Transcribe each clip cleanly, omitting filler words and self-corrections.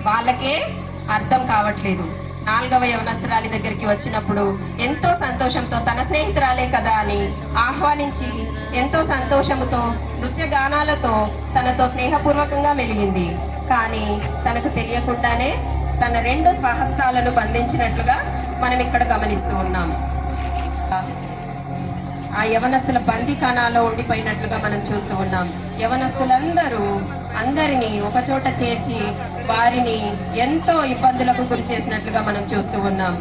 వాళ్ళకే అర్థం కావట్లేదు. 4వ యవనస్తురాలి దగ్గరికి వచ్చినప్పుడు ఎంతో సంతోషంతో తన స్నేహితురాలే కదా అని ఆహ్వానించి ఎంతో సంతోషంతో నృత్యగానాలతో తనతో స్నేహపూర్వకంగా మెలిగింది. కానీ తనకు తెలియకుండానే తన 2 స్వహస్తాలను బంధించినట్లుగా మనం ఇక్కడ గమనిస్తూ ఉన్నాం. ఆ యవనస్తుల బందీఖానాలో ఉండిపోయినట్లుగా మనం చూస్తూ ఉన్నాం. యవనస్తులందరూ అందరినీ ఒకచోట చేర్చి వారిని ఎంతో ఇబ్బందులకు గురి చేసినట్లుగా మనం చూస్తూ ఉన్నాం.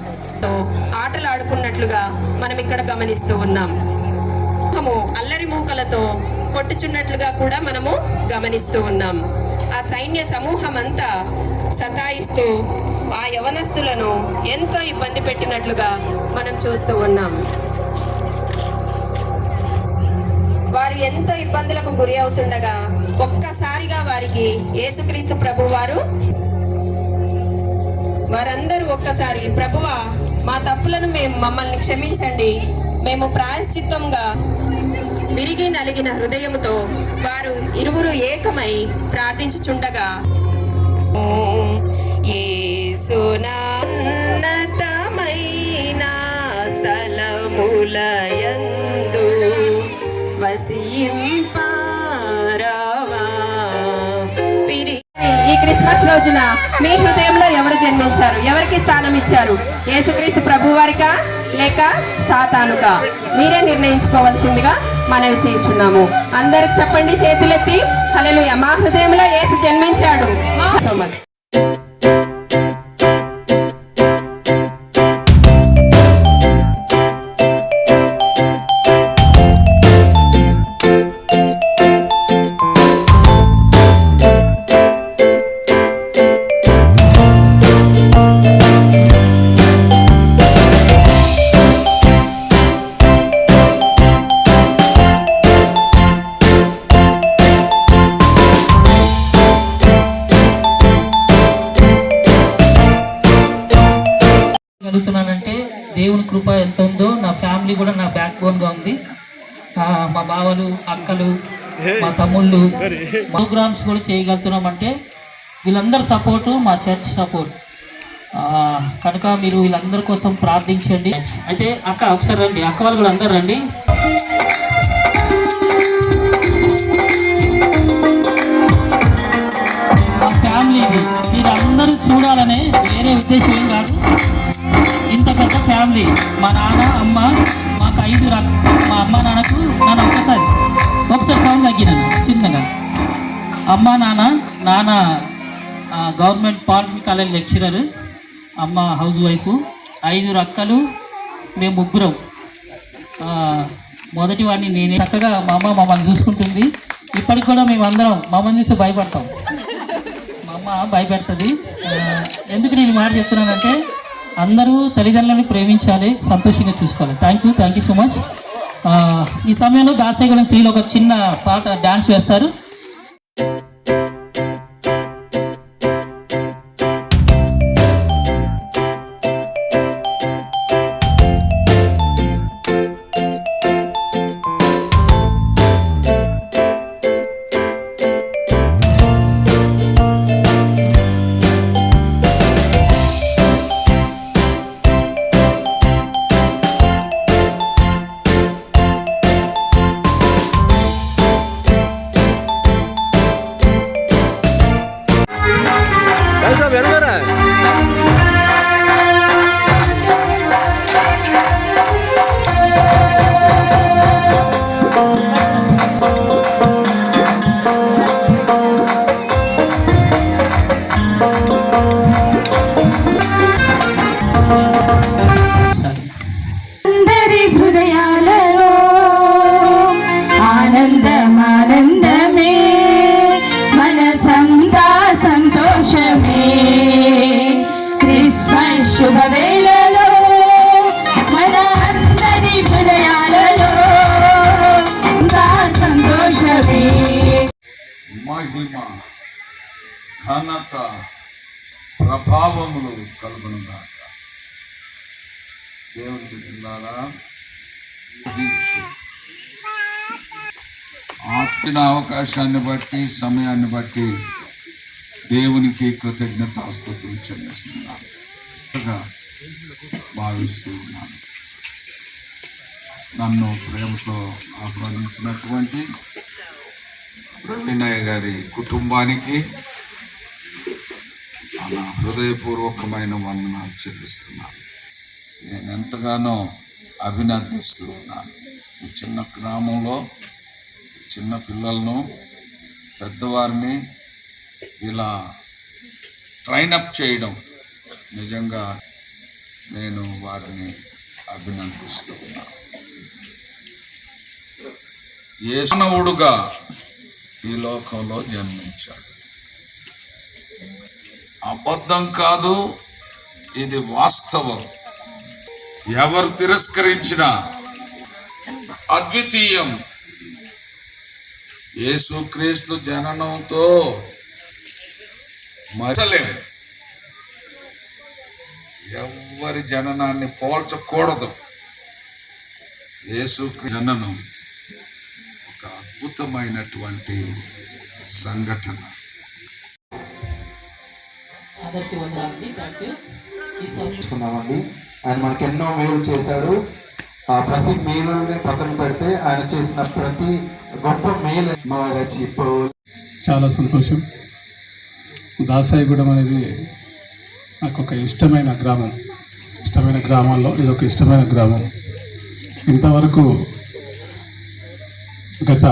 ఆటలు ఆడుకున్నట్లుగా మనం ఇక్కడ గమనిస్తూ ఉన్నాం. అల్లరి మూకలతో కొట్టుచున్నట్లుగా కూడా మనము గమనిస్తూ ఉన్నాం. ఆ సైన్య సమూహం అంతా సతాయిస్తూ ఆ యవనస్తులను ఎంతో ఇబ్బంది పెట్టినట్లుగా మనం చూస్తూ ఉన్నాం. వారు ఎంతో ఇబ్బందులకు గురి అవుతుండగా ఒక్కసారిగా వారికి యేసుక్రీస్తు ప్రభు వారందరూ ఒక్కసారి, ప్రభువా మా తప్పులను మమ్మల్ని క్షమించండి, మేము ప్రాయశ్చిత్తంగా విరిగి నలిగిన హృదయముతో వారు ఇరువురు ఏకమై ప్రార్థించుచుండగా యేసునాన్నతమైన స్థలములయందు ఈ క్రిస్మస్ రోజున మీ హృదయంలో ఎవరు జన్మించారు? ఎవరికి స్థానం ఇచ్చారు? యేసుక్రీస్తు ప్రభువారికా లేక సాతానుకా? మీరే నిర్ణయించుకోవాల్సిందిగా మనవి చేయించున్నాము. అందరు చెప్పండి చేతులెత్తి, హల్లెలూయా, మా హృదయంలో యేసు జన్మించాడు. So much. గలుగుతున్నానంటే దేవుని కృప ఎంత ఉందో. నా ఫ్యామిలీ కూడా నా బ్యాక్ బోన్గా ఉంది. మా బావలు, అక్కలు, మా తమ్ముళ్ళు, ప్రోగ్రామ్స్ కూడా చేయగలుగుతున్నామంటే వీళ్ళందరి సపోర్టు, మా చర్చ్ సపోర్ట్. కనుక మీరు వీళ్ళందరి కోసం ప్రార్థించండి. అయితే అక్క ఒకసారి రండి, అక్క వాళ్ళు కూడా అందరు రండి. మా ఫ్యామిలీని మీరు అందరూ చూడాలనే వేరే ఉద్దేశం ఏం కాదు. ఇంత పెద్ద ఫ్యామిలీ, మా నాన్న, అమ్మ, మాకు 5 మా అమ్మ నాన్నకు నాన్న ఒకసారి సౌండ్ తగ్గినాను చిన్నగా. అమ్మ నాన్న గవర్నమెంట్ పాలిటెక్నిక్ కాలేజ్ లెక్చరర్, అమ్మ హౌస్ వైఫ్, 5 అక్కలు, మేము 3. మొదటి వాడిని నేనే. చక్కగా మా అమ్మ మమ్మల్ని చూసుకుంటుంది. ఇప్పటికి కూడా మేమందరం మా అమ్మని చూసి భయపడతాం. మా అమ్మ భయపెడుతుంది. ఎందుకు నేను మాట చెప్తున్నానంటే అందరూ తల్లిదండ్రులను ప్రేమించాలి, సంతోషంగా చూసుకోవాలి. Thank you so much. ఈ సమయంలో దాసయ్యగూడెం శ్రీలో ఒక చిన్న పాట డాన్స్ వేస్తారు. శుభవేళలో మన అందరి హృదయాలలో సంతోషమే. మహిమ, ఘనత, ప్రభావములు కలుగునుగాక. దేవునికి బిడ్డలారా, ఆత్మ అవకాశాన్ని బట్టి, సమయాన్ని బట్టి దేవునికి కృతజ్ఞతాస్తుతులు చెల్లిస్తున్నాను భావిస్తూ ఉన్నాను. నన్ను ప్రేమతో ఆహ్వానించినటువంటి ప్రవీణయ్య గారి కుటుంబానికి నా హృదయపూర్వకమైన వందనాలు చెల్లిస్తున్నాను. నేను ఎంతగానో అభినందిస్తూ ఉన్నాను. ఈ చిన్న గ్రామంలో చిన్న పిల్లలను పెద్దవారిని ఇలా ట్రైనప్ చేయడం నిజంగా నేను వారిని అభినందిస్తూ ఉన్నాను. యేసు మానవుడుగా ఈ లోకంలో జన్మించాడు. అబద్ధం కాదు, ఇది వాస్తవం. ఎవరు తిరస్కరించినా అద్వితీయం యేసుక్రీస్తు జననంతో మరచలేము. ఎవరి జననాన్ని పోల్చకూడదు. యేసు జననం ఒక అద్భుతమైనటువంటి సంఘటన. అందరికీ వందనాలండి. Thank you. ఈ సమయం చేసుకున్నామండి. ఆయన మనకి ఎన్నో మేలు చేశాడు. ఆ ప్రతి మేలుని పక్కన పెడితే ఆయన చేసిన ప్రతి గొప్ప మేలు మా రచిపో. చాలా సంతోషం. దాసాయిగూడెం అనేది నాకు ఒక ఇష్టమైన గ్రామం. ఇష్టమైన గ్రామాల్లో ఇది ఒక ఇష్టమైన గ్రామం. ఇంతవరకు గత